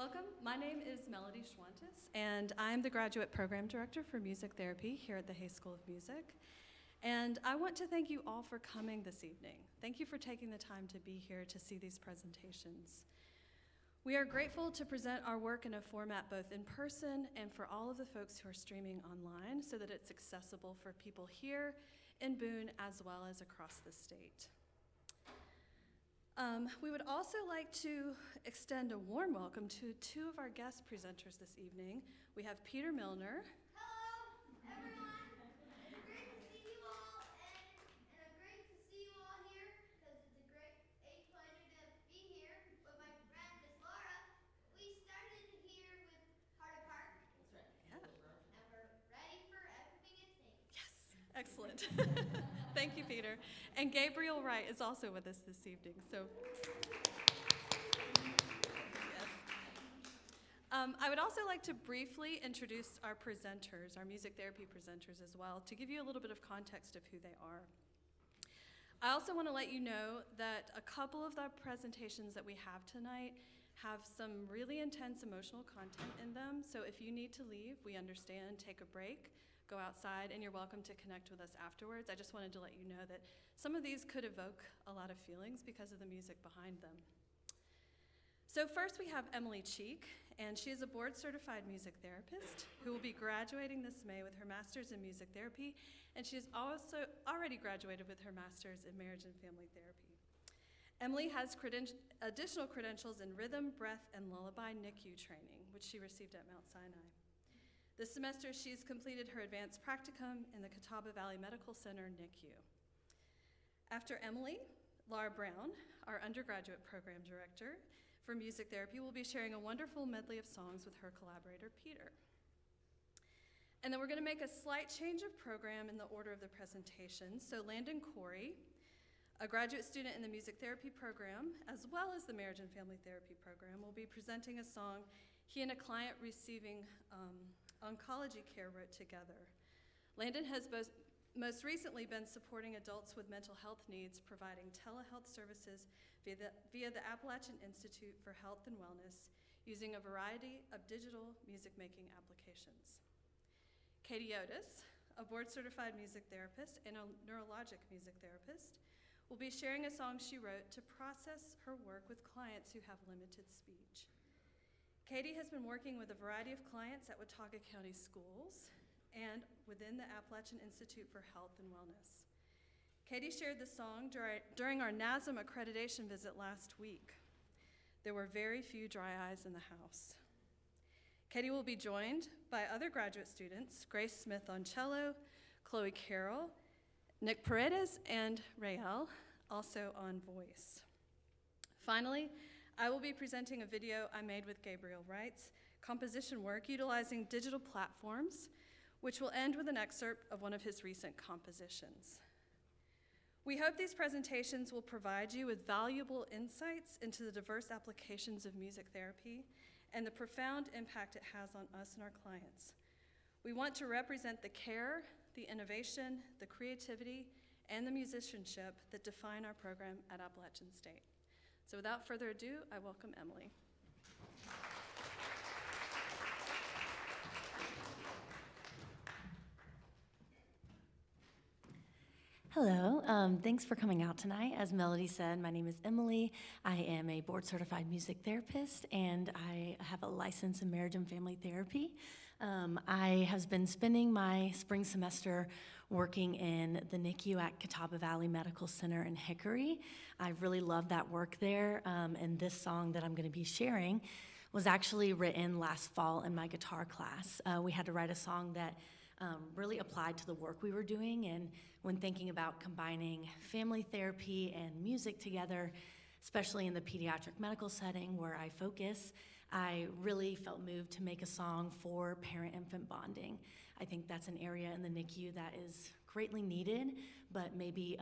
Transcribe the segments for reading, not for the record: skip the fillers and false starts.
Welcome. My name is Melody Schwantes, and I'm the Graduate Program Director for Music Therapy here at the Hayes School of Music. And I want to thank you all for coming this evening. Thank you for taking the time to be here to see these presentations. We are grateful to present our work in a format both in person and for all of the folks who are streaming online so that it's accessible for people here in Boone as well as across the state. We would also like to extend a warm welcome to two of our guest presenters this evening. We have Peter Milner. Hello, everyone. It's great to see you all, and great to see you all here, because it's a pleasure to be here with my friend, Miss Laura. We started here with Heart of Heart. That's right. Yeah. And we're ready for everything it takes. Yes, excellent. Thank you, Peter. And Gabriel Wright is also with us this evening. So, yes. I would also like to briefly introduce our presenters, our music therapy presenters as well, to give you a little bit of context of who they are. I also want to let you know that a couple of the presentations that we have tonight have some really intense emotional content in them. So if you need to leave, we understand, take a break. Go outside, and you're welcome to connect with us afterwards. I just wanted to let you know that some of these could evoke a lot of feelings because of the music behind them. So first we have Emily Cheek, and she is a board-certified music therapist who will be graduating this May with her master's in music therapy, and she has also already graduated with her master's in marriage and family therapy. Emily has additional credentials in rhythm, breath, and lullaby NICU training, which she received at Mount Sinai. This semester, she's completed her advanced practicum in the Catawba Valley Medical Center NICU. After Emily, Laura Brown, our undergraduate program director for music therapy, will be sharing a wonderful medley of songs with her collaborator, Peter. And then we're gonna make a slight change of program in the order of the presentation. So Landon Coroi, a graduate student in the music therapy program, as well as the marriage and family therapy program, will be presenting a song he and a client receiving oncology care wrote together. Landon has most recently been supporting adults with mental health needs, providing telehealth services via the Appalachian Institute for Health and Wellness, using a variety of digital music-making applications. Catie Yodis, a board-certified music therapist and a neurologic music therapist, will be sharing a song she wrote to process her work with clients who have limited speech. Catie has been working with a variety of clients at Watauga County Schools and within the Appalachian Institute for Health and Wellness. Catie shared the song during our NASM accreditation visit last week. There were very few dry eyes in the house. Catie will be joined by other graduate students, Grace Smith on cello, Chloe Carroll, Nick Paredes, and Rael, also on voice. Finally, I will be presenting a video I made with Gabriel Wright's composition work utilizing digital platforms, which will end with an excerpt of one of his recent compositions. We hope these presentations will provide you with valuable insights into the diverse applications of music therapy and the profound impact it has on us and our clients. We want to represent the care, the innovation, the creativity, and the musicianship that define our program at Appalachian State. So without further ado, I welcome Emily. Hello, thanks for coming out tonight. As Melody said, my name is Emily. I am a board-certified music therapist, and I have a license in marriage and family therapy. I have been spending my spring semester working in the NICU at Catawba Valley Medical Center in Hickory. I really love that work there, and this song that I'm going to be sharing was actually written last fall in my guitar class. We had to write a song that really applied to the work we were doing, and when thinking about combining family therapy and music together, especially in the pediatric medical setting where I focus, I really felt moved to make a song for parent-infant bonding. I think that's an area in the NICU that is greatly needed, but maybe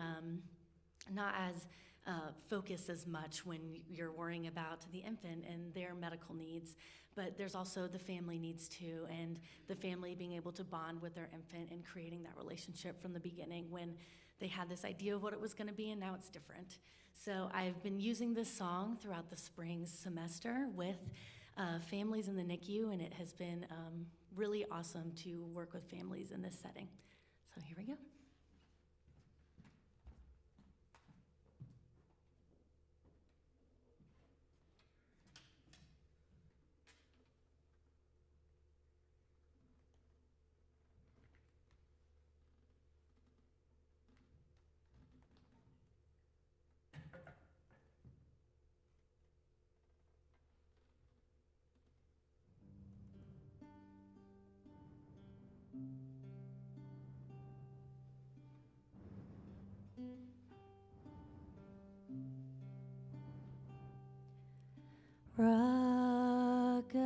not as focused as much when you're worrying about the infant and their medical needs. But there's also the family needs too, and the family being able to bond with their infant and creating that relationship from the beginning when they had this idea of what it was going to be, and now it's different. So I've been using this song throughout the spring semester with families in the NICU, and it has been really awesome to work with families in this setting. So here we go.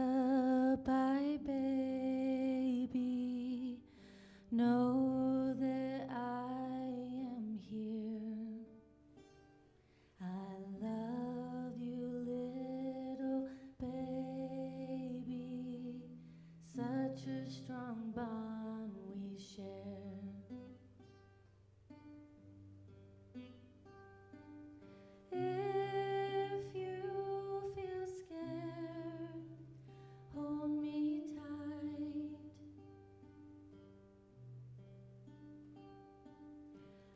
Rock-a-bye, baby, know that I am here. I love you, little baby, such a strong bond we share. If you feel scared, hold me tight.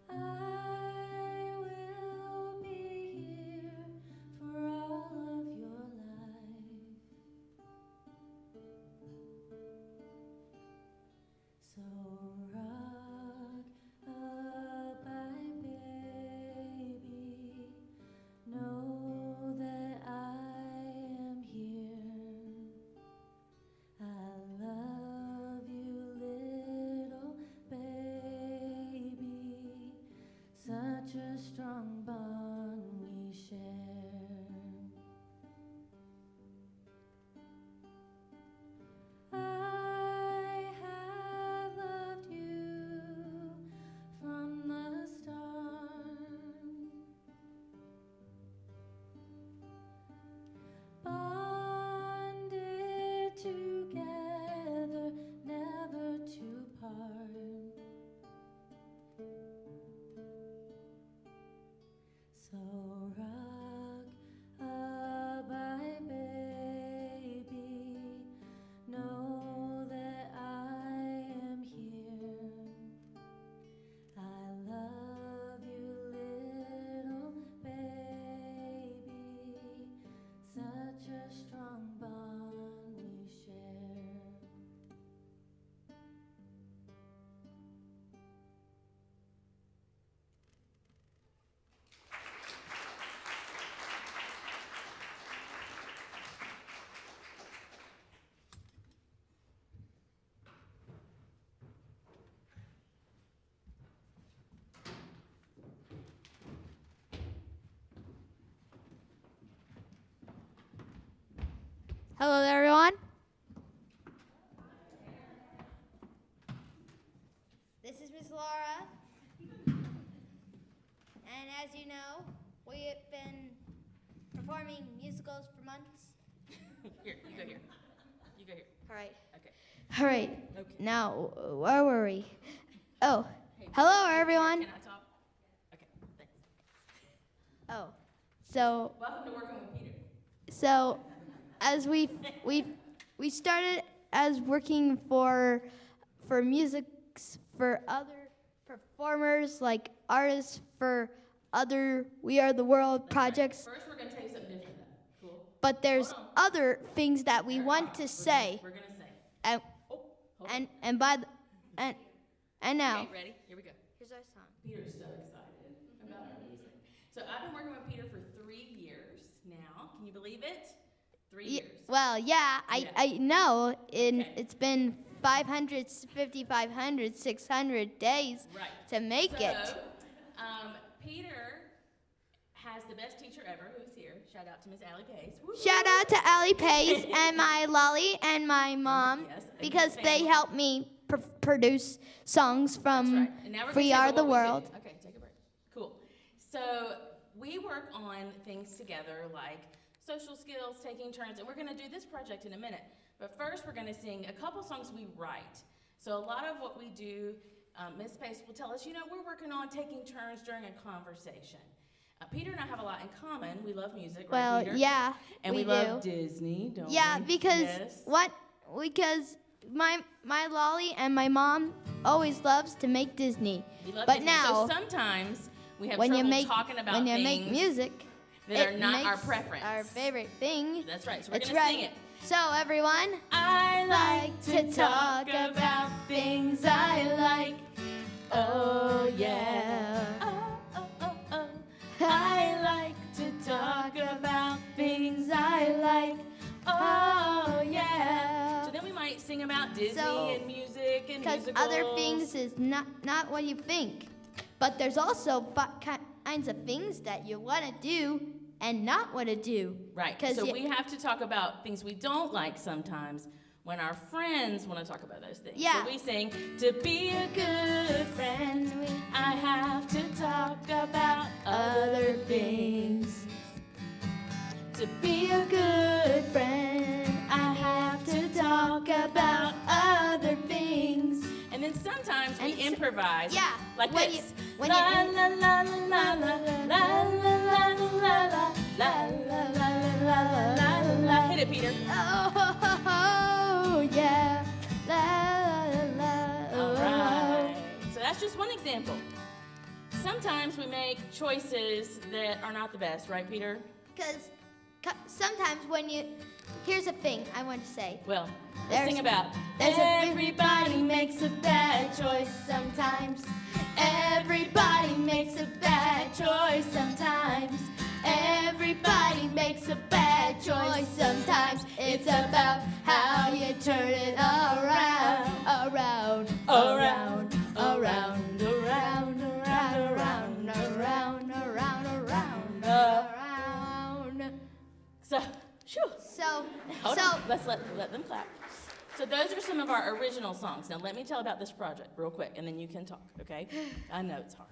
I will be here for all of your life. So rock-a-bye, baby, know that I am here. I love you, little baby, such a strong bond we share. I have loved you from the start. Bonded together, never to part. So rock-a-bye, baby, know that I am here. I love you, little baby, such a strong bond we share. Hello, everyone. This is Miss Laura. And as you know, we have been performing musicals for months. Here, you go here. You go here. All right. Okay. All right. Okay. Now, where were we? Oh, Hey, hello, Peter, everyone. Can I talk? Okay, thanks. Oh, so Welcome to working with Peter. So, as we started as working for musics for other performers, like artists for other We Are the World That's right. projects. First, we're going to tell you something different, though. Cool? But there's Hold on. other things that we want to say, We're going to say. and Oh, hold and on. and by the, and now Okay, ready? Here we go. here's our song. Peter is so excited about our music. So I've been working with Peter for 3 years now. Can you believe it? 3 years. Well, yeah, Yeah. I know. Okay. It's been 500, 5,500, 600 days Right. to make So, it. Peter has the best teacher ever who's here. Shout out to Miss Allie Pace. Woo-hoo. Shout out to Allie Pace and my Lolly and my mom Yes, and because his they family. helped me produce songs That's from right. And now we're We gonna Are take the what we do. World. Okay, take a break. Cool. So we work on things together like social skills, taking turns, and we're going to do this project in a minute. But first, we're going to sing a couple songs we write. So a lot of what we do, Ms. Pace will tell us, we're working on taking turns during a conversation. Peter and I have a lot in common. We love music, Well, right, Peter? yeah, And we love Disney, don't we? Yeah, because Yes. Because my Lolly and my mom always loves to make Disney. We love But Disney. now, so sometimes we have when you trouble make talking about when you things make music, that are it not our makes preference. our favorite thing. That's right. So we're That's going to right. sing it. So everyone, I like to talk about things I like. Oh, yeah. Oh, oh, oh, oh. I like to talk about things I like. Oh, yeah. So then we might sing about Disney and music and because musicals. other things is not what you think, but there's also kinds of things that you want to do and not want to do. Right. So we have to talk about things we don't like sometimes when our friends want to talk about those things. Yeah. So we sing, to be a good friend, I have to talk about other things. To be a good friend, I have to talk about other things. And then sometimes we improvise. Yeah. Like when this. When la la la la la la la la la la la la. Hit it, Peter. Oh, yeah. La, la, la, All right. So that's just one example. Sometimes we make choices that are not the best, right, Peter? Because sometimes here's a thing I want to say. Well, let's sing about. Everybody makes a bad choice sometimes. Everybody makes a bad choice sometimes. Everybody makes a bad choice sometimes. It's about how you turn it around, around, around, around, around, around, around, around, around. So, phew. So, Hold on. Let's let them clap. So those are some of our original songs. Now let me tell about this project real quick, and then you can talk, okay? I know it's hard.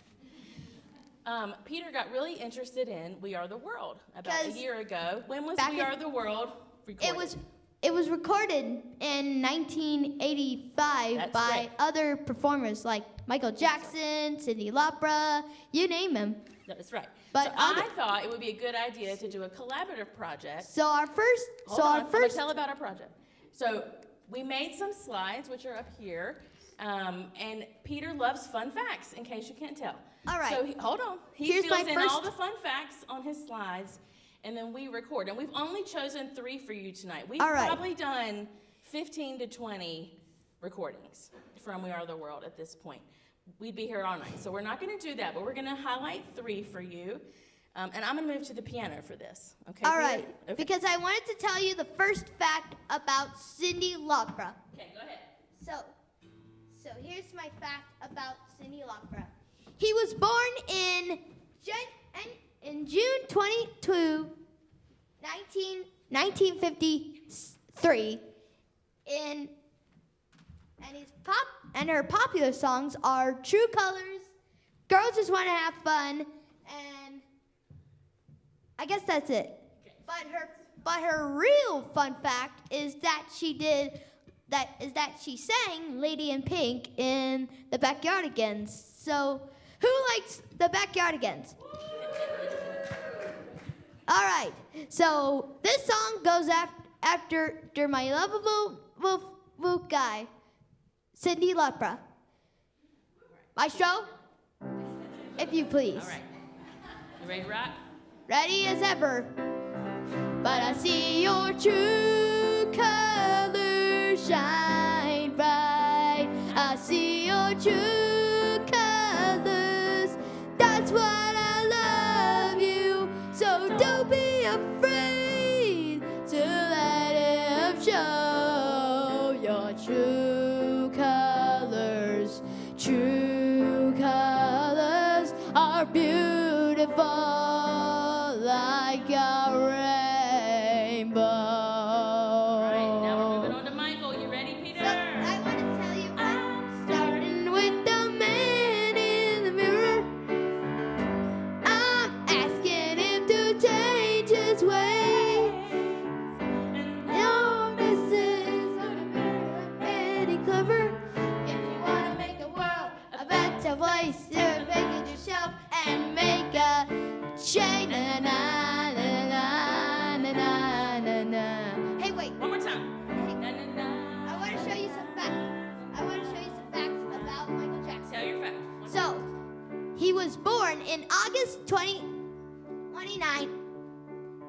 Peter got really interested in We Are the World about a year ago. When was We Are the World recorded? It was recorded in 1985 by other performers like Michael Jackson, Cyndi Lauper, you name them. That's right. But so I thought it would be a good idea to do a collaborative project. So our first, I'm gonna tell about our project. So we made some slides, which are up here, and Peter loves fun facts, in case you can't tell. All right. So hold on. He fills in all the fun facts on his slides, and then we record. And we've only chosen 3 for you tonight. We've probably done 15 to 20 recordings from We Are the World at this point. We'd be here all night. So we're not going to do that, but we're going to highlight 3 for you. And I'm going to move to the piano for this. Okay. All right. Okay. Because I wanted to tell you the first fact about Cyndi Lauper. Okay, go ahead. So here's my fact about Cyndi Lauper. He was born in June 22, 1953, and her popular songs are True Colors, Girls Just Want to Have Fun, and I guess that's it. Okay. But her real fun fact is that she sang Lady in Pink in the Backyardigans. So who likes the Backyardigans? All right. So this song goes after my lovable guy, Cyndi Lauper. Maestro, if you please. All right. You ready to rock? Ready as ever. But I see your true colors shine bright. I see your true colors. That's what I love you. So don't be afraid to let him show your true colors. True colors are beautiful like a rainbow. All right, now we're moving on to Michael. You ready, Peter? So, I want to tell you, I'm starting with the man in the mirror. I'm asking him to change his ways. No, Mrs. Pretty clever. If you want to make the world a better place, you make it yourself and make a change. was born in August 29,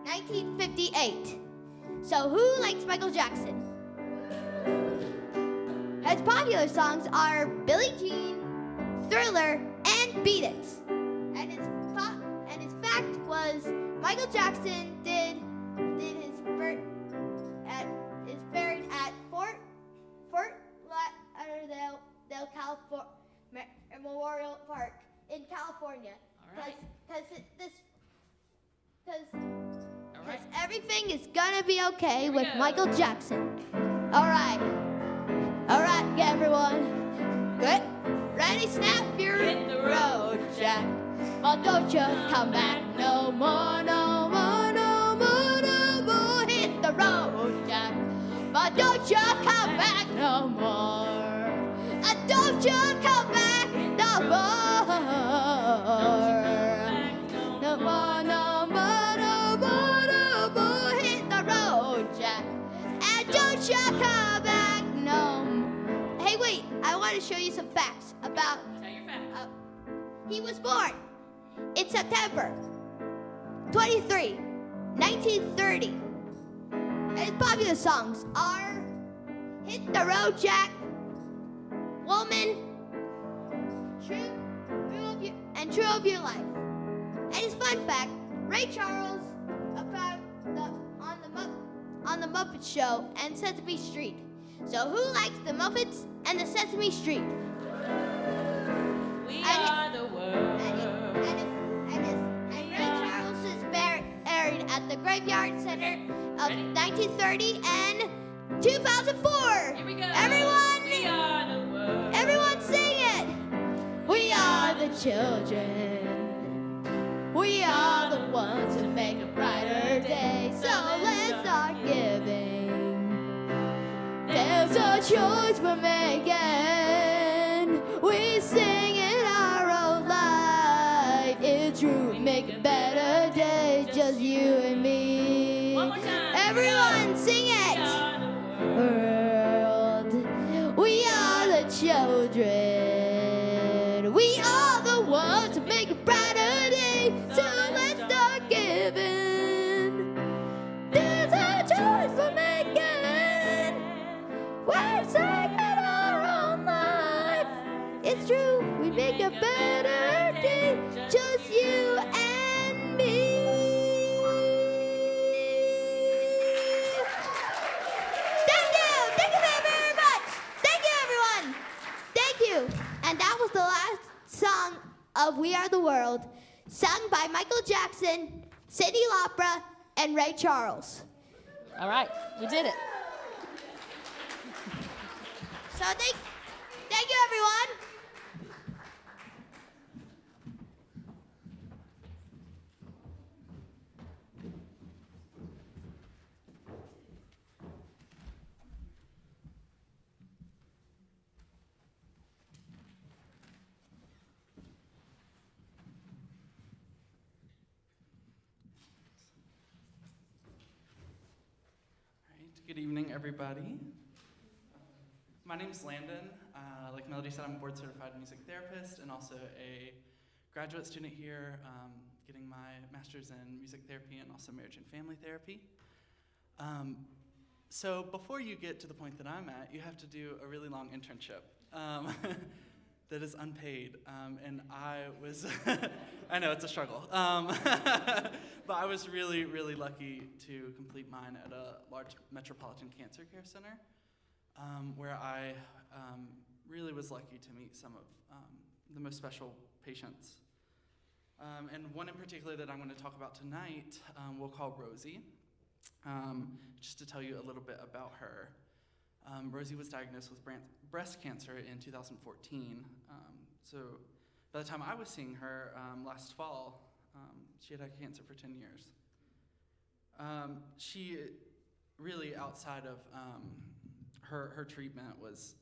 1958. So who likes Michael Jackson? His popular songs are Billie Jean, Thriller, and Beat It. And his fact was Michael Jackson is buried at Fort Lauderdale California Memorial Park in California. All right. Because everything is gonna be okay Here we with go. Michael Jackson. All right, everyone. Good. Ready? Snap your Hit the road, Jack. Oh, don't you come back no more, no more, no more, no more. Hit the road, Jack. But don't you come back no more. Don't you come back no more. No more, no more, no more, no more. Hit the road, Jack. And don't you come back no more. Hey, wait, I want to show you some facts about. Tell your fact. He was born in September 23, 1930. And his popular songs are Hit the Road, Jack, Woman, True of Your Life. And his fun fact, Ray Charles appeared on the Muppet Show and Sesame Street. So who likes the Muppets and the Sesame Street? We are the world. And Ray Charles is buried at the Graveyard Center of Ready? 1930 and 2004. Here we go. Everyone, We are the world. everyone sing it. We are the children. We are the ones who make a brighter day. So let's start giving. There's a choice we're making. We sing in our own life. It's true, we make a better day. Just you and me. One more time. Everyone, sing We it. are the world. World. We are the children. We are the ones who make a brighter day. So let's start giving. There's a choice we're making. We're singing our own life. It's true, we make a better day. Just you and me. Thank you very much. Thank you, everyone. Thank you. And that was the last song of We Are the World, sung by Michael Jackson, Cyndi Lauper, and Ray Charles. All right, we did it. So thank you, everyone. Good evening, everybody. My name's Landon. Like Melody said, I'm a board-certified music therapist and also a graduate student here, getting my master's in music therapy and also marriage and family therapy. So before you get to the point that I'm at, you have to do a really long internship that is unpaid. And I was, I know it's a struggle, but I was really, really lucky to complete mine at a large metropolitan cancer care center, where I really was lucky to meet some of the most special patients. And one in particular that I'm going to talk about tonight, we'll call Rosie. Just to tell you a little bit about her. Rosie was diagnosed with breast cancer in 2014. So by the time I was seeing her last fall, she had had cancer for 10 years. She really, outside of her treatment, was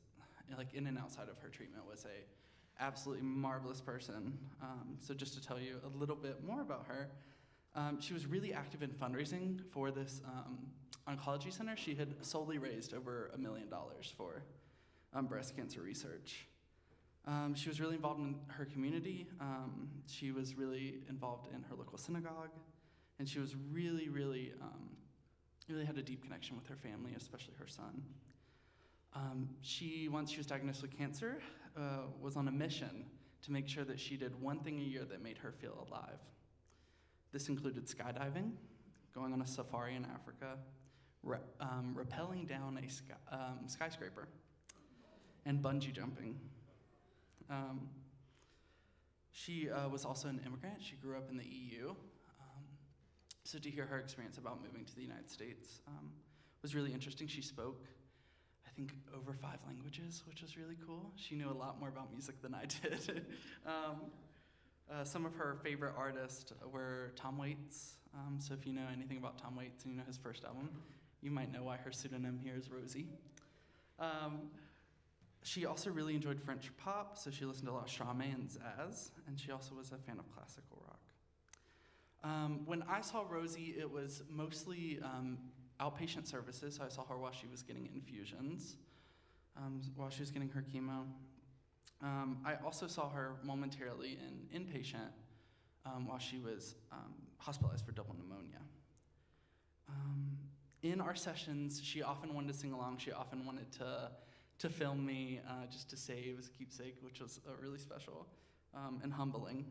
like in and outside of her treatment, was a absolutely marvelous person. So just to tell you a little bit more about her, she was really active in fundraising for this oncology center. She had solely raised over $1 million for breast cancer research. She was really involved in her community. She was really involved in her local synagogue, and she was really had a deep connection with her family, especially her son. Once she was diagnosed with cancer, was on a mission to make sure that she did one thing a year that made her feel alive. This included skydiving, going on a safari in Africa, rappelling down a skyscraper, and bungee jumping. She was also an immigrant. She grew up in the EU. So to hear her experience about moving to the United States was really interesting. She spoke, I think, over 5 languages, which was really cool. She knew a lot more about music than I did. Some of her favorite artists were Tom Waits. So if you know anything about Tom Waits and you know his first album, you might know why her pseudonym here is Rosie. She also really enjoyed French pop, so she listened to a lot of Schwantes and Zaz, and she also was a fan of classical rock. When I saw Rosie, it was mostly outpatient services, so I saw her while she was getting infusions, while she was getting her chemo. I also saw her momentarily in inpatient while she was hospitalized for double pneumonia. In our sessions, she often wanted to sing along. She often wanted to film me just to save as a keepsake, which was really special and humbling.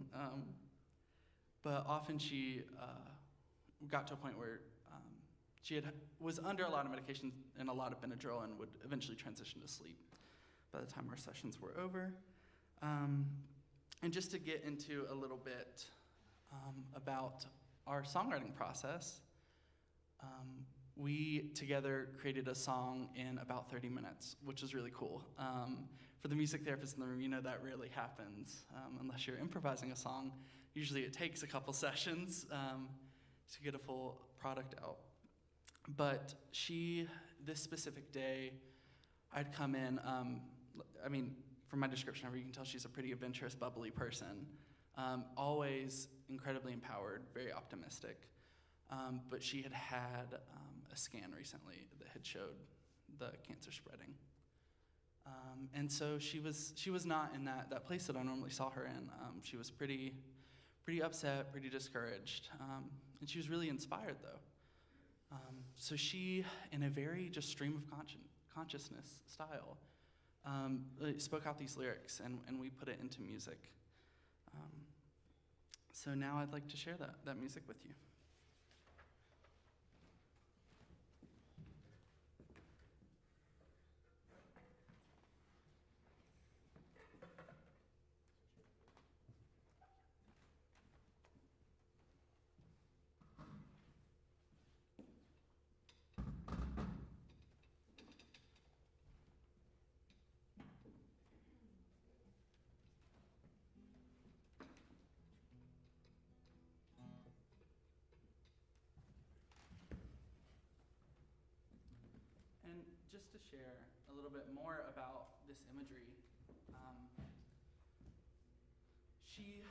But often she got to a point where she was under a lot of medication and a lot of Benadryl and would eventually transition to sleep by the time our sessions were over. And just to get into a little bit about our songwriting process, we together created a song in about 30 minutes, which was really cool. For the music therapists in the room, you know that rarely happens unless you're improvising a song. Usually it takes a couple sessions to get a full product out. But this specific day, I'd come in, from my description, you can tell she's a pretty adventurous, bubbly person. Always incredibly empowered, very optimistic. But she had a scan recently that had showed the cancer spreading. And so she was not in that place that I normally saw her in. She was pretty upset, pretty discouraged. And she was really inspired, though. So she, in a very just stream of consciousness style, spoke out these lyrics, and we put it into music. So now I'd like to share that music with you. And just to share a little bit more about this imagery, she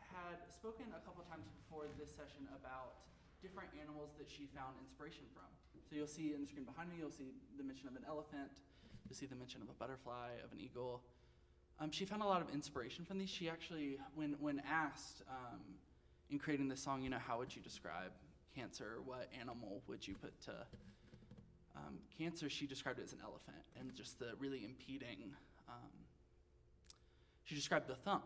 had spoken a couple times before this session about different animals that she found inspiration from. So you'll see in the screen behind me, you'll see the mention of an elephant, you'll see the mention of a butterfly, of an eagle. She found a lot of inspiration from these. She actually, when asked in creating this song, how would you describe cancer? What animal would you put to cancer? She described it as an elephant, and just the really impeding. She described the thump,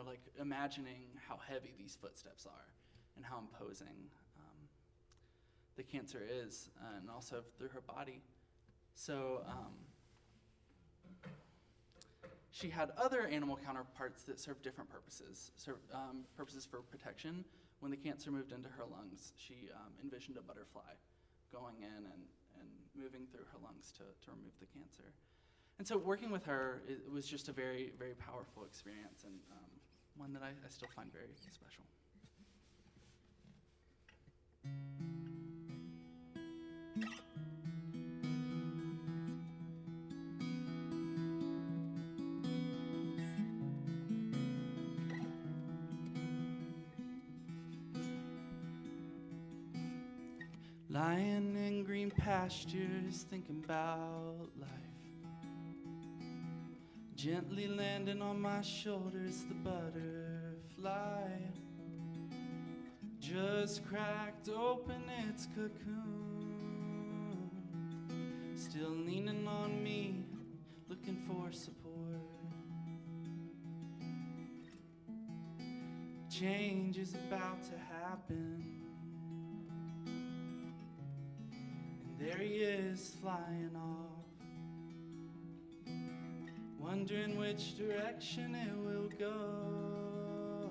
like imagining how heavy these footsteps are and how imposing the cancer is, and also through her body. So she had other animal counterparts that served different purposes, purposes for protection. When the cancer moved into her lungs, she envisioned a butterfly going in and moving through her lungs to remove the cancer. And so working with her, it was just a very, very powerful experience, and one that I still find very special. Lying in green pastures, thinking about life. Gently landing on my shoulders, the butterfly just cracked open its cocoon, still leaning on me, looking for support. Change is about to happen, and there he is flying off, wondering which direction it will go.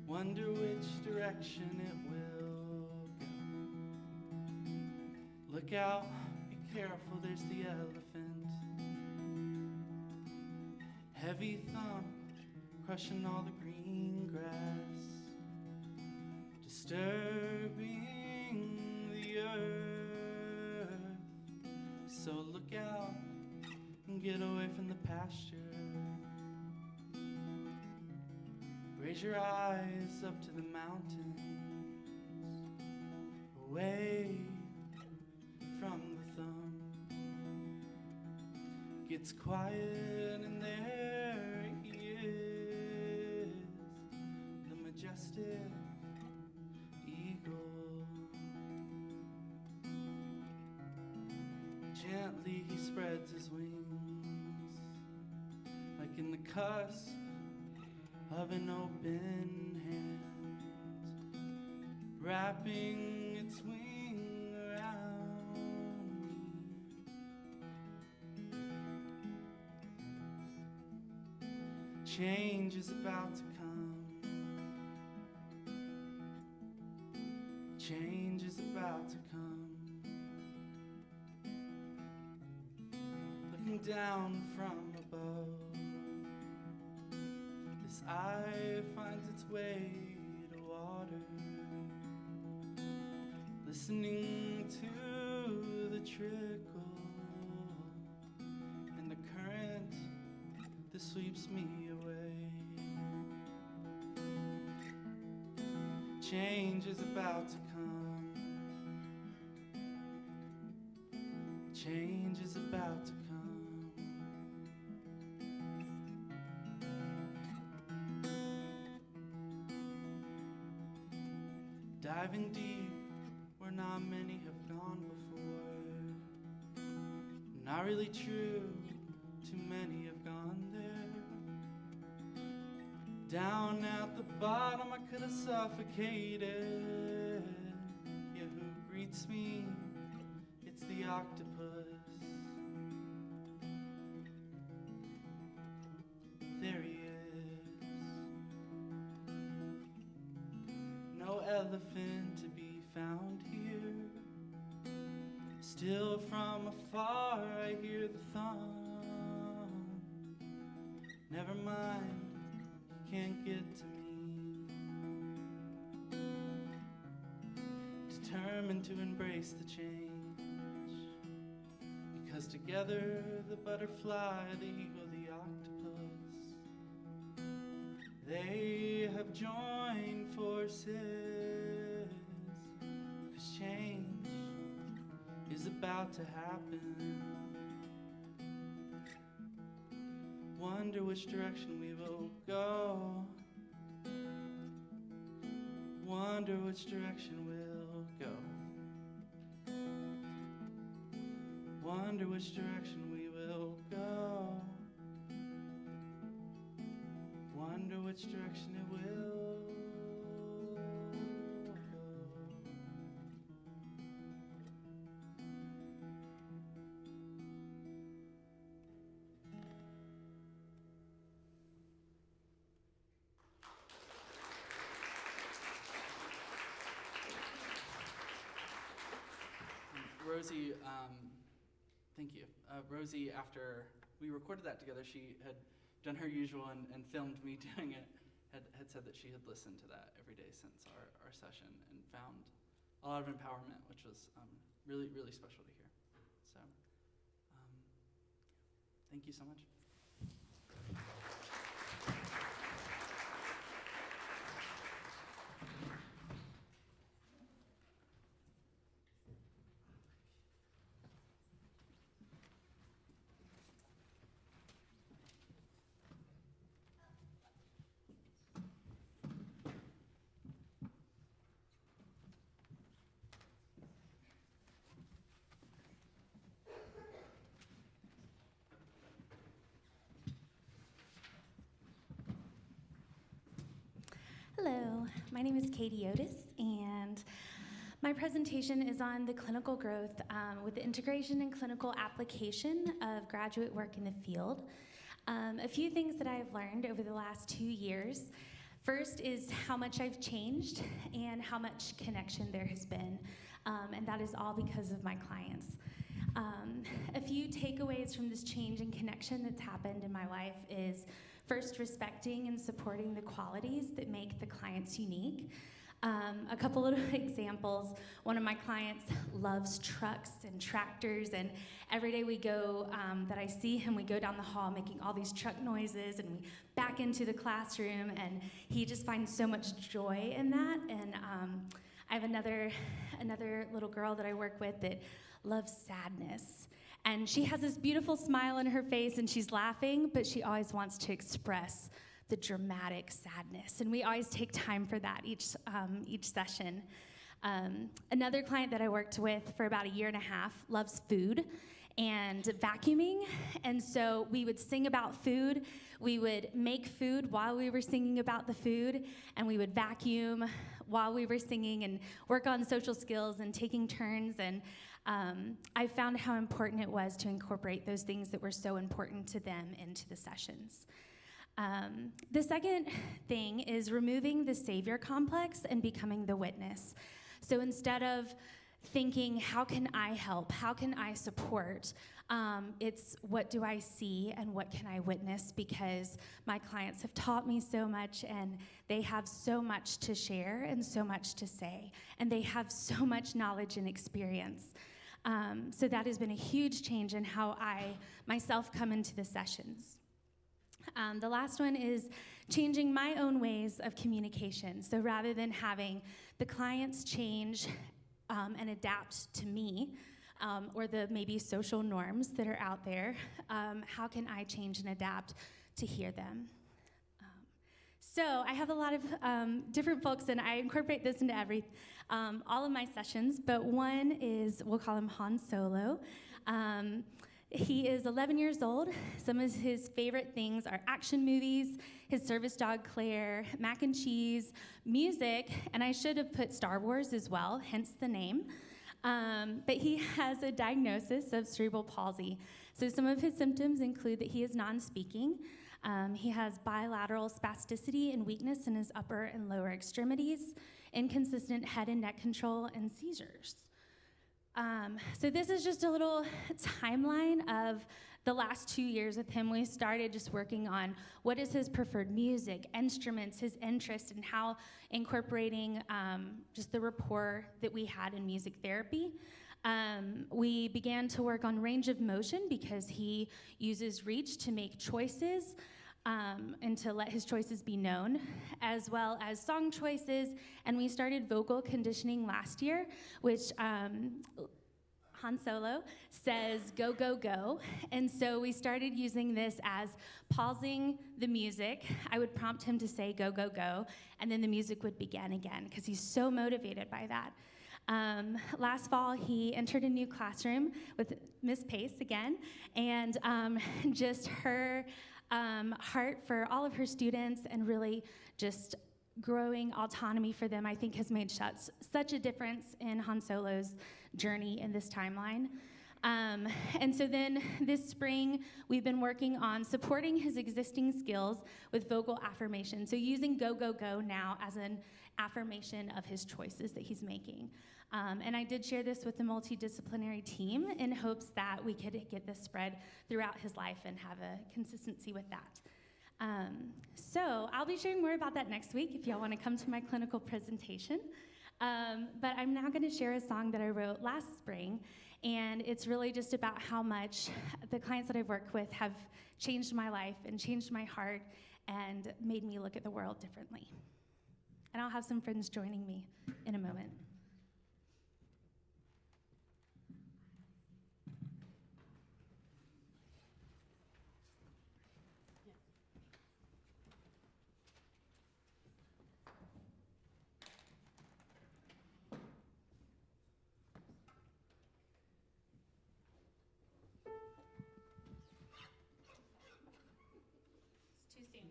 Wonder which direction it will go. Look out, be careful, there's the elephant. Heavy thump, crushing all the green grass, disturbing the earth. So look out and get away from the pasture. Raise your eyes up to the mountains, away from the thumb. Gets quiet and there he is, the majestic eagle. Gently he spreads his wings, like in the cusp of an open hand, wrapping its wing around me. Change is about to come. Change is about to come. Looking down from above, this eye finds its way to water, listening to the trickle and the current that sweeps me away. Change is about to come. Change is about to come. Diving deep where not many have gone before. Not really true, too many have gone there. Down at the bottom I could have suffocated. Yeah, who greets me? It's the octopus. There he is. No elephant to be found here. Still from afar I hear the thump. Never mind, he can't get to me. Determined to embrace the change, because together the butterfly, the eagle, the octopus, they have joined forces, because change is about to happen. Wonder which direction we will go. Wonder which direction we'll go. Wonder which direction we will go. Wonder which direction it will go. Rosie, thank you. Rosie, after we recorded that together, she had done her usual and filmed me doing it, had said that she had listened to that every day since our session and found a lot of empowerment, which was really, really special to hear. So, thank you so much. My name is Catie Yodis, and my presentation is on the clinical growth with the integration and clinical application of graduate work in the field. A few things that I've learned over the last 2 years. First is how much I've changed and how much connection there has been, and that is all because of my clients. A few takeaways from this change and connection that's happened in my life is first, respecting and supporting the qualities that make the clients unique. A couple little examples. One of my clients loves trucks and tractors, and every day we go, that I see him, we go down the hall making all these truck noises, and we back into the classroom, and he just finds so much joy in that. And I have another little girl that I work with that loves sadness. And she has this beautiful smile on her face, and she's laughing, but she always wants to express the dramatic sadness. And we always take time for that each session. Another client that I worked with for about 1.5 years loves food and vacuuming. And so we would sing about food. We would make food while we were singing about the food, and we would vacuum while we were singing and work on social skills and taking turns. And I found how important it was to incorporate those things that were so important to them into the sessions. The second thing is removing the savior complex and becoming the witness. So instead of thinking, how can I help? How can I support? It's what do I see and what can I witness, because my clients have taught me so much, and they have so much to share and so much to say, and they have so much knowledge and experience. So that has been a huge change in how I myself come into the sessions. The last one is changing my own ways of communication. So rather than having the clients change and adapt to me, or the maybe social norms that are out there, how can I change and adapt to hear them? So I have a lot of different folks, and I incorporate this into all of my sessions, but one is, we'll call him Han Solo. He is 11 years old. Some of his favorite things are action movies, his service dog Claire, mac and cheese, music, and I should have put Star Wars as well, hence the name. But he has a diagnosis of cerebral palsy. So some of his symptoms include that he is non-speaking. He has bilateral spasticity and weakness in his upper and lower extremities, inconsistent head and neck control, and seizures. So this is just a little timeline of the last 2 years with him. We started just working on what is his preferred music, instruments, his interests, and how incorporating just the rapport that we had in music therapy. We began to work on range of motion because he uses reach to make choices and to let his choices be known, as well as song choices. And we started vocal conditioning last year, which Han Solo says, go, go, go. And so we started using this as pausing the music. I would prompt him to say, go, go, go, and then the music would begin again, because he's so motivated by that. Last fall, he entered a new classroom with Miss Pace again, and just her heart for all of her students and really just growing autonomy for them, I think, has made such a difference in Han Solo's journey in this timeline. And so then this spring, we've been working on supporting his existing skills with vocal affirmation. So using go, go, go now as an affirmation of his choices that he's making. And I did share this with the multidisciplinary team in hopes that we could get this spread throughout his life and have a consistency with that. So I'll be sharing more about that next week if y'all want to come to my clinical presentation. But I'm now going to share a song that I wrote last spring, and it's really just about how much the clients that I've worked with have changed my life and changed my heart and made me look at the world differently. And I'll have some friends joining me in a moment. It's too soon.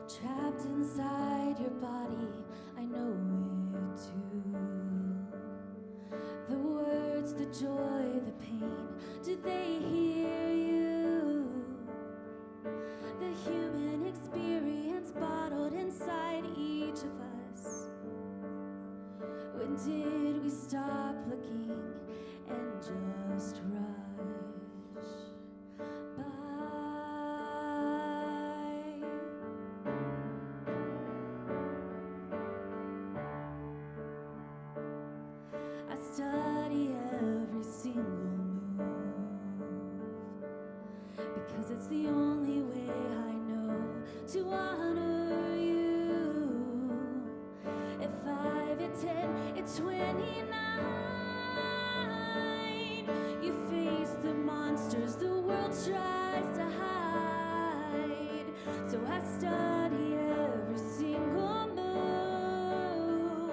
Trapped inside your body, I know it too. The words, the joy, the pain, do they hear you? The human experience bottled inside each of us. When did we stop looking and just rush by? I study every single move because it's the only way I know to honor you. At 5, at 10, at 29, you face the monsters the world tries to hide. So I study every single move,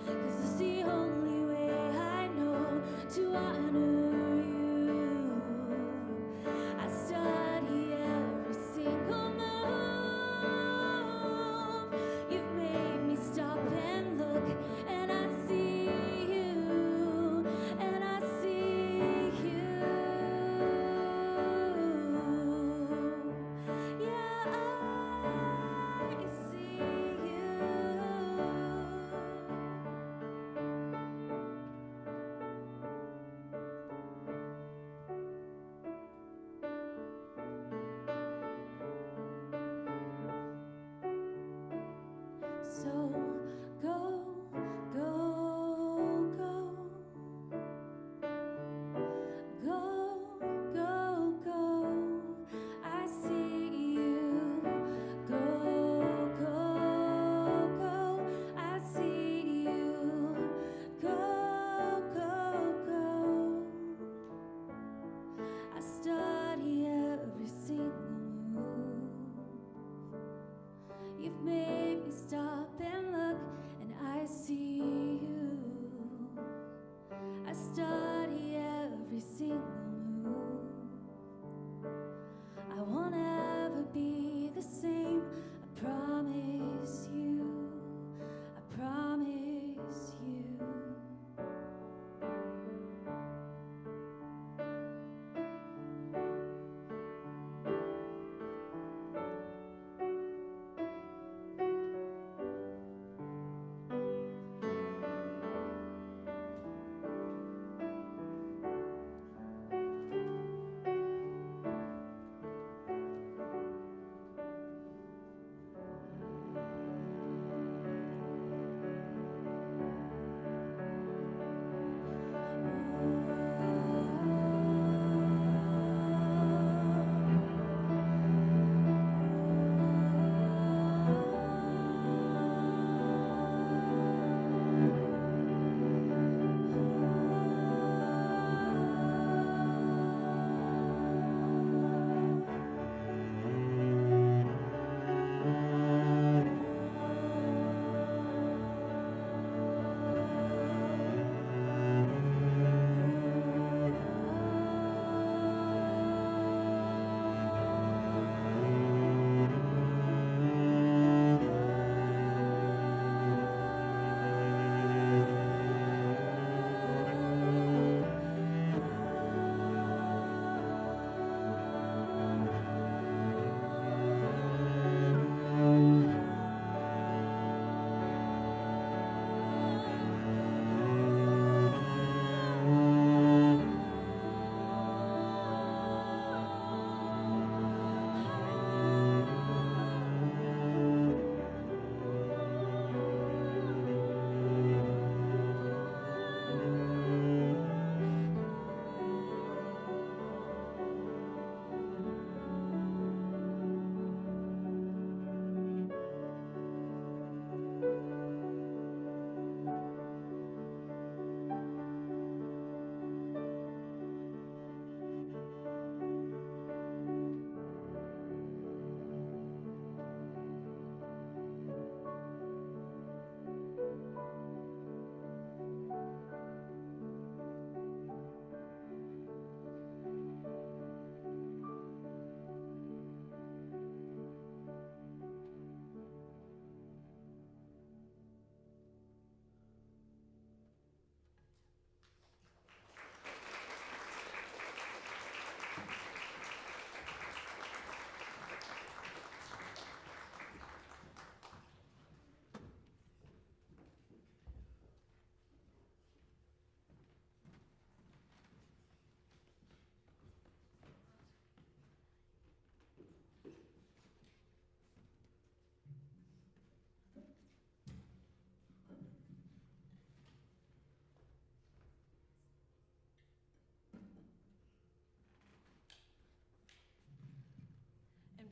'cause it's the only way I know to honor you. I study every single move. You've made me stop and look, and I see you, and I see you. Yeah,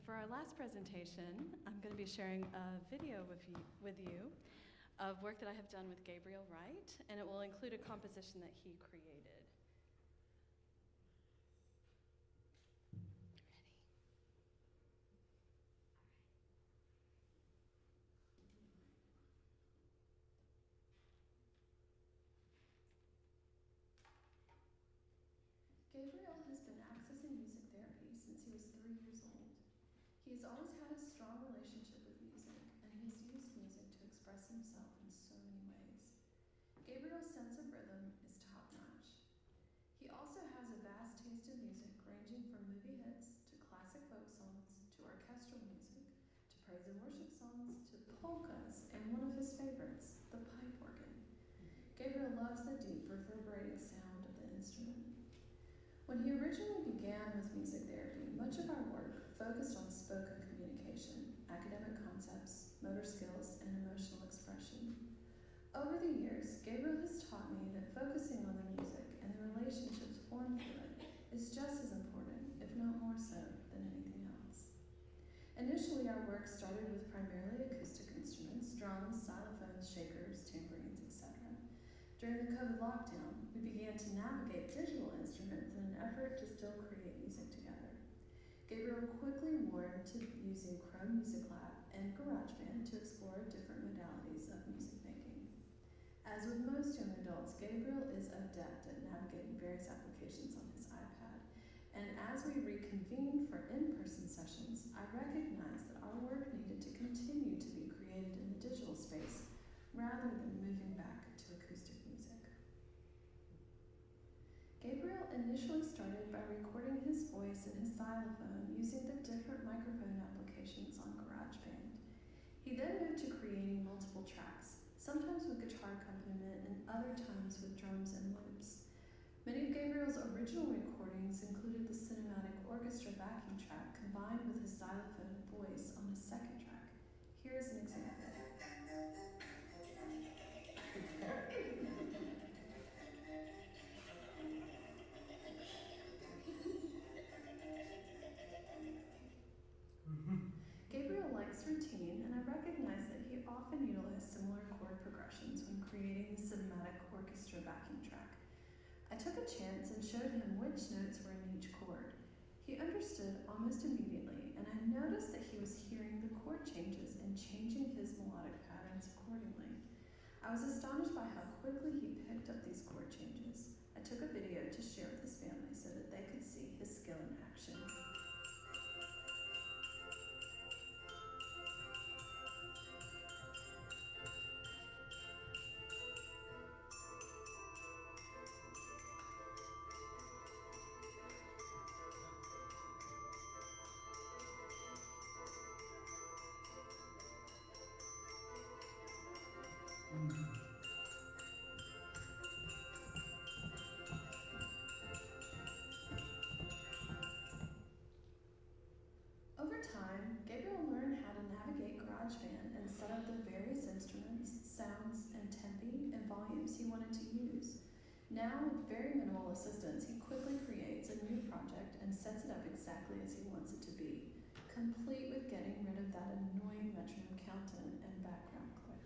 for our last presentation, I'm going to be sharing a video with you of work that I have done with Gabriel Wright, and it will include a composition that he created. Gabriel has been accessing music therapy since he was 3 years old. He has always had a strong relationship with music, and he has used music to express himself in so many ways. Gabriel's sense of rhythm is top-notch. He also has a vast taste in music, ranging from movie hits to classic folk songs to orchestral music to praise and worship songs to polkas and one of his favorites, the pipe organ. Gabriel loves the deep, reverberating sound of the instrument. When he originally began with music therapy, much of our work focused on spoken communication, academic concepts, motor skills, and emotional expression. Over the years, Gabriel has taught me that focusing on the music and the relationships formed through it is just as important, if not more so, than anything else. Initially, our work started with primarily acoustic instruments, drums, xylophones, shakers, tambourines, etc. During the COVID lockdown, we began to navigate digital instruments in an effort to still create music together. Gabriel quickly warmed to using Chrome Music Lab and GarageBand to explore different modalities of music making. As with most young adults, Gabriel is adept at navigating various applications on his iPad. And as we reconvened for in-person sessions, I recognized that our work needed to continue to be created in the digital space rather than moving back to acoustic music. Gabriel initially started by recording his voice and his xylophone using the different microphone applications on GarageBand. He then moved to creating multiple tracks, sometimes with guitar accompaniment and other times with drums and loops. Many of Gabriel's original recordings included the cinematic orchestra backing track combined with his xylophone voice on a second track. Here is an example. Gabriel likes routine, and I recognize that he often utilized similar chord progressions when creating the cinematic orchestra backing track. I took a chance and showed him which notes were in each chord. He understood almost immediately, and I noticed that he was hearing the chord changes and changing his melodic patterns accordingly. I was astonished by how quickly he picked up these chord changes. I took a video to share with his family so that they could see his skill in action. Over time, Gabriel learned how to navigate GarageBand and set up the various instruments, sounds, and tempi and volumes he wanted to use. Now, with very minimal assistance, he quickly creates a new project and sets it up exactly as he wants it to be, complete with getting rid of that annoying metronome countant and background click.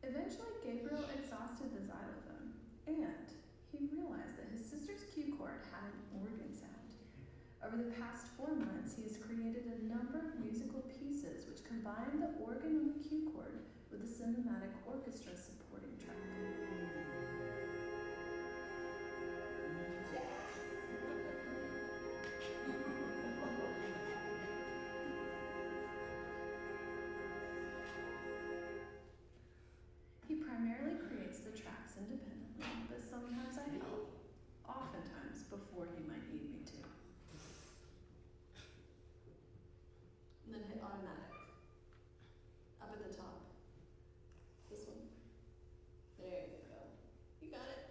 Eventually, Gabriel exhausted the xylophone, and he realized that his sister's Q chord had an organ sound. Over the past 4 months, he has created a number of musical pieces which combine the organ and the Q chord with the cinematic orchestra supporting track. He primarily creates the tracks independently, but sometimes I help, oftentimes before he might need me to. And then hit automatic. Up at the top. This one. There you go. You got it.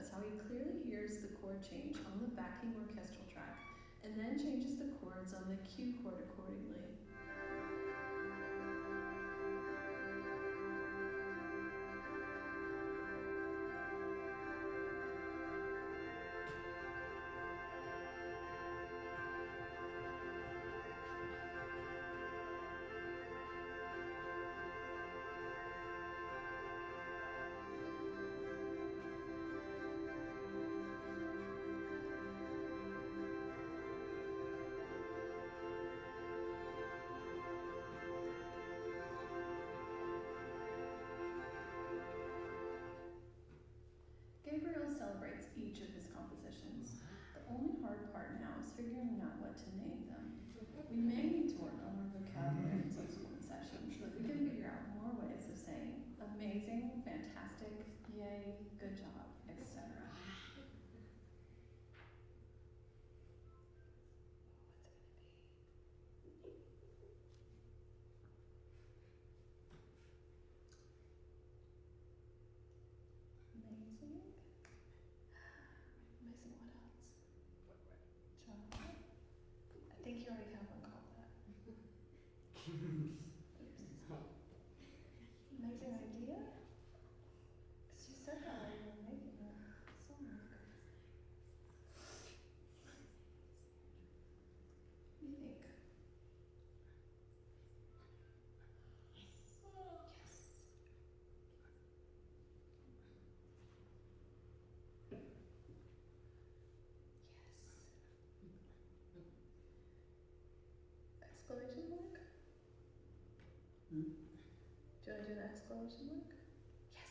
shows how he clearly hears the chord change on the backing orchestral track and then changes the chords on the cue chord accordingly. Gabriel celebrates each of his compositions. The only hard part now is figuring out what to name them. We may need to work on our vocabulary in subsequent sessions so that we can figure out more ways of saying amazing, fantastic, yay, good job, etc. Amazing. Amazing, what else? Job. I think you already have one called that. Oops. Amazing idea? Because you said that while you were making the song. What do you think? Yes. Exclamation mark? Do you want to do the exclamation mark? Yes!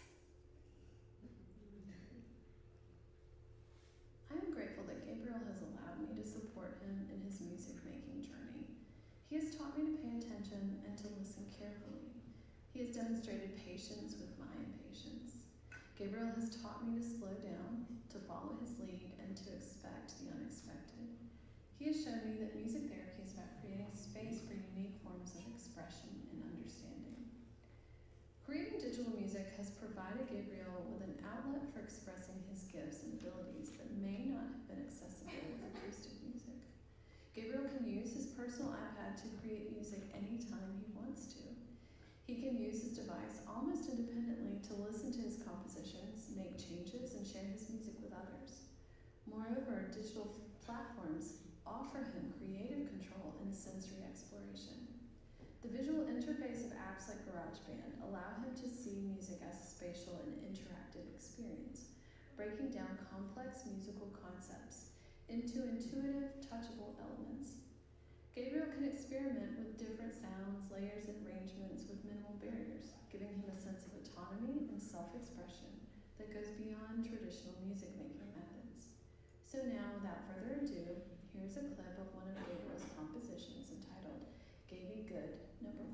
I am grateful that Gabriel has allowed me to support him in his music making journey. He has taught me to pay attention and to listen carefully. He has demonstrated patience with my impatience. Gabriel has taught me to slow down, to follow his lead, and to expect the unexpected. He has shown me that music therapy is about creating space for unique forms of expression and understanding. Creating digital music has provided Gabriel with an outlet for expressing his gifts and abilities that may not have been accessible with acoustic music. Gabriel can use his personal iPad to create music anytime he wants to. He can use his device almost independently to listen to his compositions, make changes, and share his music with others. Moreover, digital platforms offer him creative control and sensory exploration. The visual interface of apps like GarageBand allow him to see music as a spatial and interactive experience, breaking down complex musical concepts into intuitive, touchable elements. Gabriel can experiment with different sounds, layers, and arrangements with minimal barriers, giving him a sense of autonomy and self-expression that goes beyond traditional music-making methods. So now, without further ado, here's a clip of one of Gabriel's compositions entitled Gaby Good, No. 1.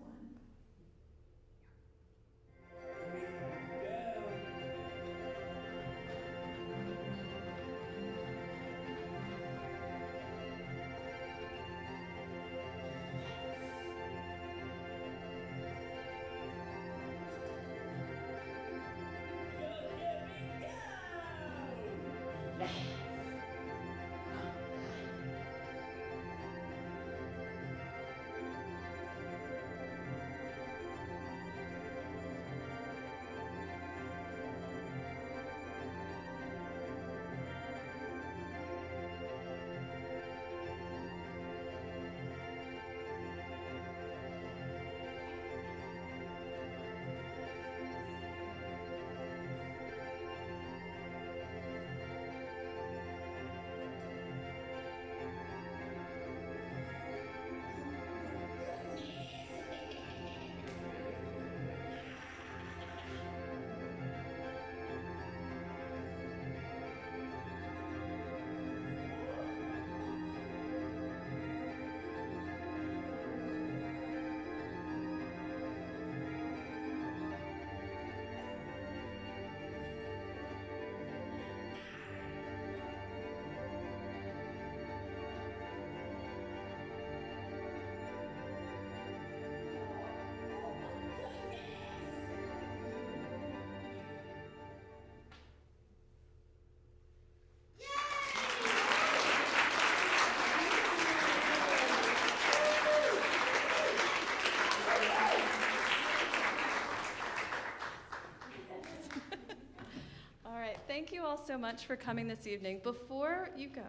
you all so much for coming this evening. Before you go,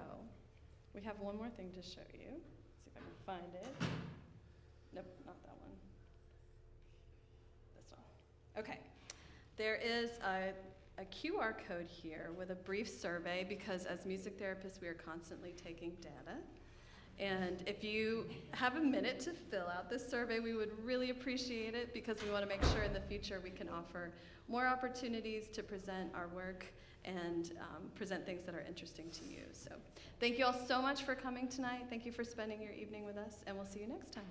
we have one more thing to show you. See if I can find it. Nope, not that one. This one. Okay. There is a QR code here with a brief survey because as music therapists, we are constantly taking data. And if you have a minute to fill out this survey, we would really appreciate it because we want to make sure in the future we can offer more opportunities to present our work and present things that are interesting to you. So thank you all so much for coming tonight. Thank you for spending your evening with us, and we'll see you next time.